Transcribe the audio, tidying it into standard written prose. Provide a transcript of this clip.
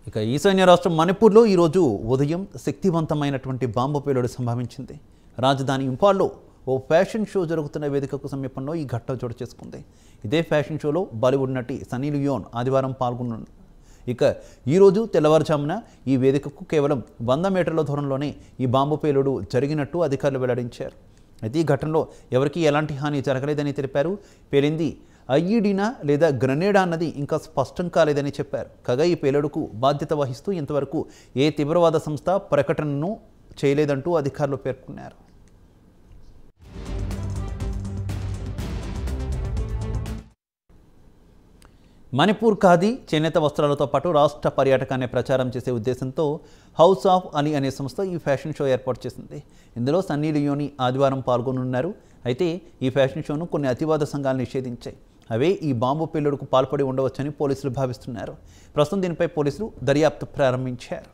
ఇక ఈశాన్య రాష్ట్రం మణిపూర్లో ఈరోజు ఉదయం శక్తివంతమైనటువంటి బాంబు పేలుడు సంభవించింది. రాజధాని ఇంఫాల్లో ఓ ఫ్యాషన్ షో జరుగుతున్న వేదికకు సమీపంలో ఈ ఘటన చోటు చేసుకుంది. ఇదే ఫ్యాషన్ షోలో బాలీవుడ్ నటి సన్నీ లియోన్ ఆదివారం పాల్గొన్నారు. ఇక ఈరోజు తెల్లవారుజామున ఈ వేదికకు కేవలం 100 మీటర్ల దూరంలోనే ఈ బాంబు పేలుడు జరిగినట్టు అధికారులు వెల్లడించారు. అయితే ఈ ఘటనలో ఎవరికీ ఎలాంటి హాని జరగలేదని తెలిపారు. పేలింది ఐఈడీనా లేదా గ్రెనేడా అన్నది ఇంకా స్పష్టం కాలేదని చెప్పారు. కాగా ఈ పేలుడుకు బాధ్యత వహిస్తూ ఇంతవరకు ఏ తీవ్రవాద సంస్థ ప్రకటనను చేయలేదంటూ అధికారులు పేర్కొన్నారు. మణిపూర్ ఖాదీ చేనేత వస్త్రాలతో పాటు రాష్ట్ర పర్యాటకాన్ని ప్రచారం చేసే ఉద్దేశంతో హౌస్ ఆఫ్ అలీ అనే సంస్థ ఈ ఫ్యాషన్ షో ఏర్పాటు చేసింది. ఇందులో సన్నీ లియోని ఆదివారం పాల్గొనున్నారు. అయితే ఈ ఫ్యాషన్ షోను కొన్ని అతివాద సంఘాలు నిషేధించాయి. అవే ఈ బాంబు పేలుడుకు పాల్పడి ఉండవచ్చని పోలీసులు భావిస్తున్నారు. ప్రస్తుతం దీనిపై పోలీసులు దర్యాప్తు ప్రారంభించారు.